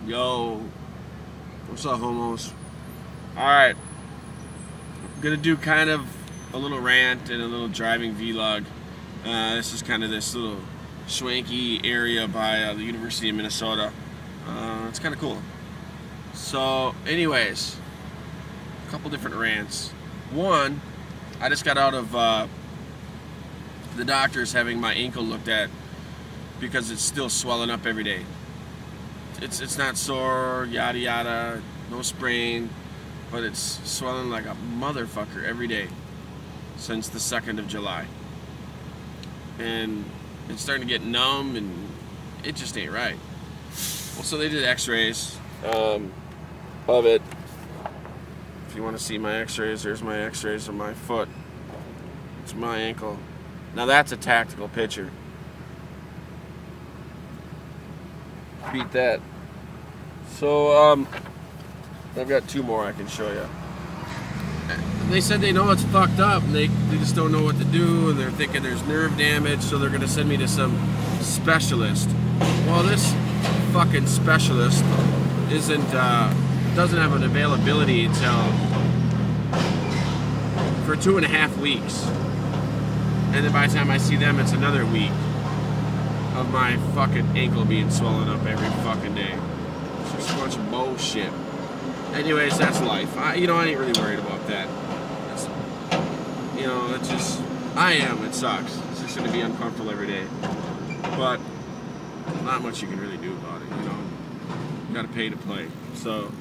Yo, what's up, homos? Alright, I'm gonna do kind of a little rant and a little driving vlog. This is kind of this little swanky area by the University of Minnesota. It's kind of cool. So, anyways, a couple different rants. One, I just got out of the doctor's having my ankle looked at because it's still swelling up every day. It's not sore, yada yada, no sprain, but it's swelling like a motherfucker every day since the 2nd of July. And it's starting to get numb and it just ain't right. Well, so they did x-rays of it. If you want to see my x-rays, there's my x-rays of my foot. It's my ankle. Now that's a tactical picture. Beat that. So, I've got two more I can show you. They said they know it's fucked up, and they just don't know what to do, and they're thinking there's nerve damage, so they're going to send me to some specialist. Well, this fucking specialist doesn't have an availability until for 2.5 weeks. And then by the time I see them, it's another week of my fucking ankle being swollen up every fucking day. It's just a bunch of bullshit. Anyways, that's life. I ain't really worried about that. It's just, it sucks. It's just gonna be uncomfortable every day. But, not much you can really do about it, You gotta pay to play. So,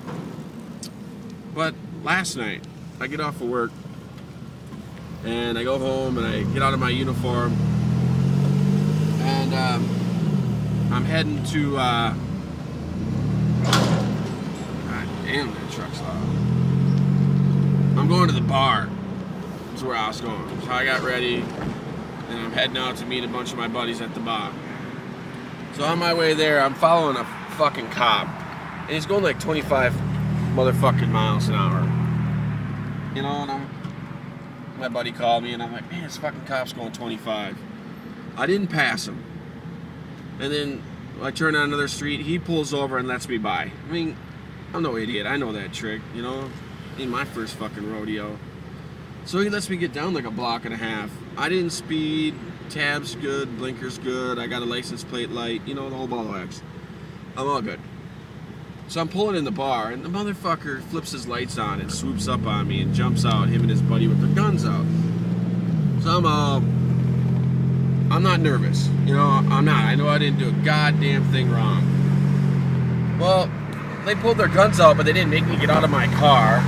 but last night, I get off of work, and I go home, and I get out of my uniform, and I'm heading to, God damn, that truck's loud. I'm going to the bar. That's where I was going. So I got ready, and I'm heading out to meet a bunch of my buddies at the bar. So on my way there, I'm following a fucking cop, and he's going like 25 motherfucking miles an hour. And my buddy called me, and I'm like, man, this fucking cop's going 25. I didn't pass him. And then I turn on another street, he pulls over and lets me by. I mean, I'm no idiot, I know that trick, Ain't my first fucking rodeo. So he lets me get down like a block and a half. I didn't speed, tabs good, blinkers good, I got a license plate light, the whole ball of wax. I'm all good. So I'm pulling in the bar, and the motherfucker flips his lights on and swoops up on me and jumps out, him and his buddy with their guns out. So I'm not nervous. I'm not. I know I didn't do a goddamn thing wrong. Well, they pulled their guns out, but they didn't make me get out of my car,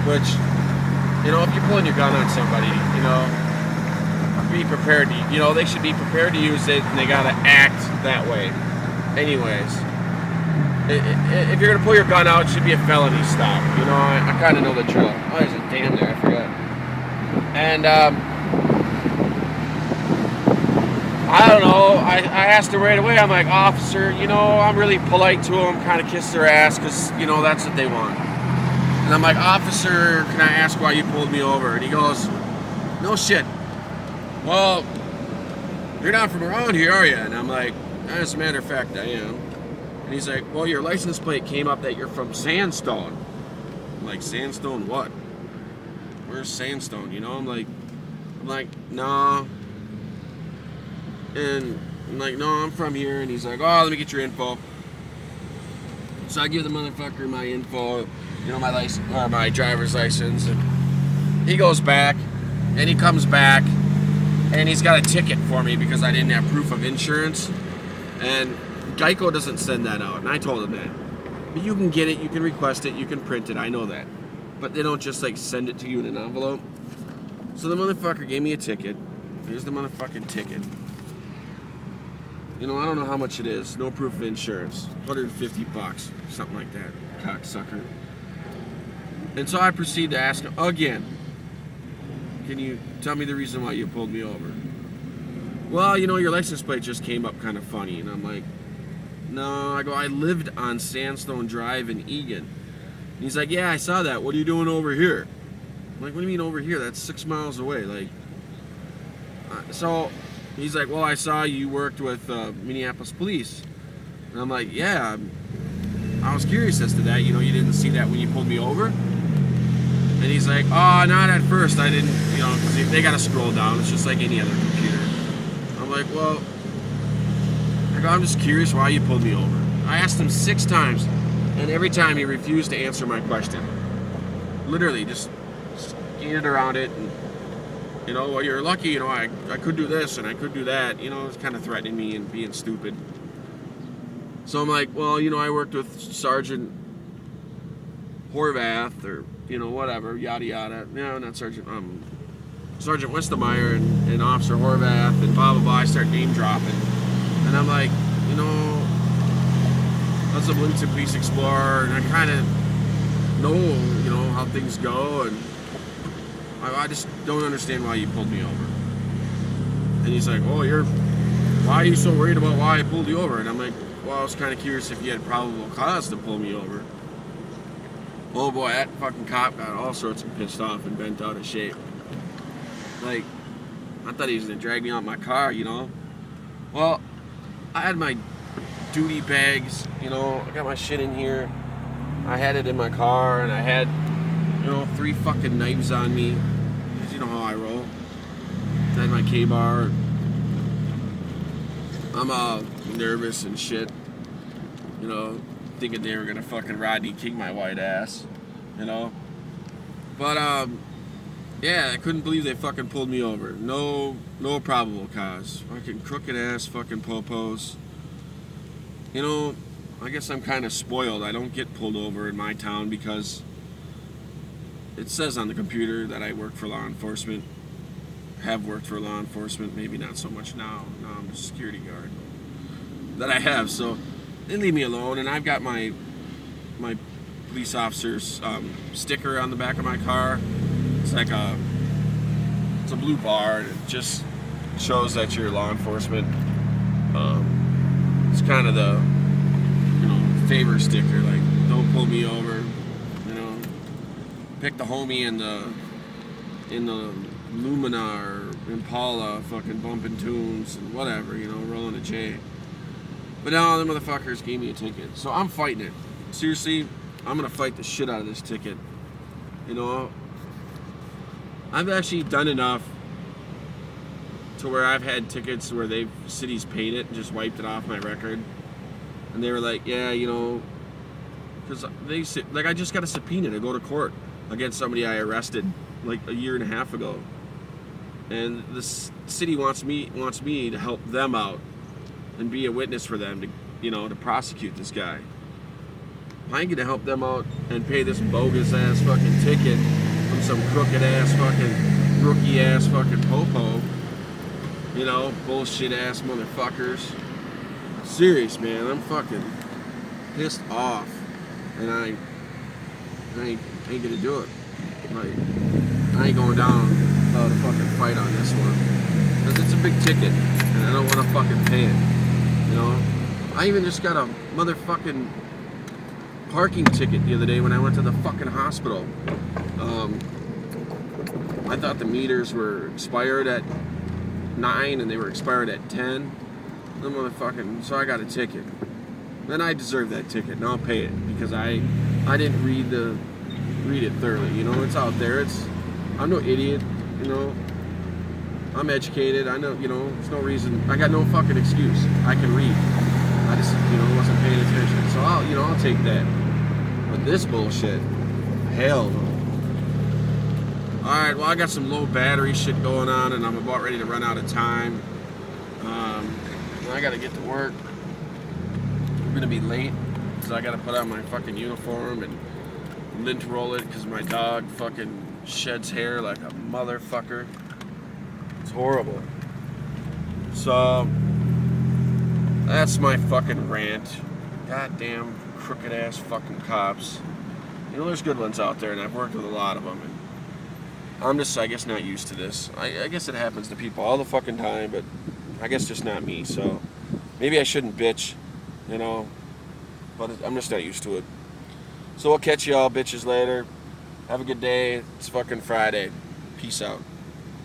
which, if you're pulling your gun on somebody, be prepared to, they should be prepared to use it, and they gotta act that way. Anyways, if you're gonna pull your gun out, it should be a felony stop. I kind of know the drill. Oh, there's a dam there, I forgot. And, I don't know, I asked her right away, I'm like, officer, I'm really polite to them, kind of kiss their ass, because, that's what they want. And I'm like, officer, can I ask why you pulled me over? And he goes, no shit. Well, you're not from around here, are you? And I'm like, as a matter of fact, I am. And he's like, well, your license plate came up that you're from Sandstone. I'm like, Sandstone what? Where's Sandstone? I'm like, no. And I'm like, no, I'm from here. And he's like, oh, let me get your info. So I give the motherfucker my info, my license, or my driver's license. And he goes back, and he comes back, and he's got a ticket for me because I didn't have proof of insurance. And Geico doesn't send that out, and I told him that. But you can get it, you can request it, you can print it, I know that. But they don't just send it to you in an envelope. So the motherfucker gave me a ticket. Here's the motherfucking ticket. I don't know how much it is. No proof of insurance. $150, something like that. Cocksucker. And so I proceed to ask him again, can you tell me the reason why you pulled me over? Well, your license plate just came up kind of funny. And I'm like, no. I lived on Sandstone Drive in Egan. And he's like, yeah, I saw that. What are you doing over here? I'm like, what do you mean over here? That's 6 miles away. So he's like, well, I saw you worked with Minneapolis police. And I'm like, yeah. I was curious as to that. You didn't see that when you pulled me over? And he's like, oh, not at first. I didn't, because they got to scroll down. It's just like any other computer. I'm like, well, I'm just curious why you pulled me over. I asked him 6 times, and every time he refused to answer my question. Literally, just skated around it. And, well, you're lucky, I could do this and I could do that. It's kind of threatening me and being stupid. So I'm like, well, I worked with Sergeant Horvath or, whatever, yada yada. No, not Sergeant, Sergeant Westemeyer and Officer Horvath and blah, blah, blah. I start name dropping. And I'm like, that's a Bloomington Police Explorer, and I kind of know, how things go, and I just don't understand why you pulled me over. And he's like, oh, why are you so worried about why I pulled you over? And I'm like, well, I was kind of curious if you had probable cause to pull me over. Oh boy, that fucking cop got all sorts of pissed off and bent out of shape. Like, I thought he was gonna drag me out my car, Well, I had my duty bags, I got my shit in here. I had it in my car, and I had, 3 fucking knives on me. Because you know how I roll. I had my K-bar. I'm all nervous and shit. Thinking they were gonna fucking Rodney King my white ass. But, yeah, I couldn't believe they fucking pulled me over. No probable cause. Fucking crooked ass fucking popos. I guess I'm kind of spoiled. I don't get pulled over in my town because it says on the computer that I work for law enforcement. Have worked for law enforcement. Maybe not so much now. Now I'm a security guard. That I have. So they leave me alone. And I've got my police officer's sticker on the back of my car. It's like it's a blue bar. And it just shows that you're law enforcement. It's kind of the favor sticker, like don't pull me over, pick the homie in the Lumina or Impala fucking bumping tunes and whatever, rolling a J. But now the motherfuckers gave me a ticket, so I'm fighting it. Seriously, I'm gonna fight the shit out of this ticket. I've actually done enough to where I've had tickets where cities paid it and just wiped it off my record. And they were like, yeah, because I just got a subpoena to go to court against somebody I arrested like a year and a half ago. And the city wants me to help them out and be a witness for them to prosecute this guy. I ain't gonna help them out and pay this bogus ass fucking ticket from some crooked ass fucking rookie ass fucking popo. Bullshit ass motherfuckers. Serious, man, I'm fucking pissed off, and I ain't gonna do it. Like, I ain't going down without a fucking fight on this one, because it's a big ticket, and I don't want to fucking pay it. I even just got a motherfucking parking ticket the other day when I went to the fucking hospital. I thought the meters were expired at 9 and they were expired at 10. So I got a ticket. Then I deserve that ticket, and I'll pay it because I didn't read it thoroughly. It's out there. I'm no idiot. I'm educated. I know. There's no reason. I got no fucking excuse. I can read. I just wasn't paying attention. So I'll take that. But this bullshit, hell no. All right. Well, I got some low battery shit going on, and I'm about ready to run out of time. I gotta get to work. I'm gonna be late because I gotta put on my fucking uniform and lint roll it because my dog fucking sheds hair like a motherfucker. It's horrible. So that's my fucking rant. Goddamn crooked ass fucking cops. There's good ones out there, and I've worked with a lot of them. And I'm just, I guess, not used to this. I guess it happens to people all the fucking time, but I guess just not me. So maybe I shouldn't bitch, but I'm just not used to it. So I'll catch y'all bitches later. Have a good day. It's fucking Friday. Peace out.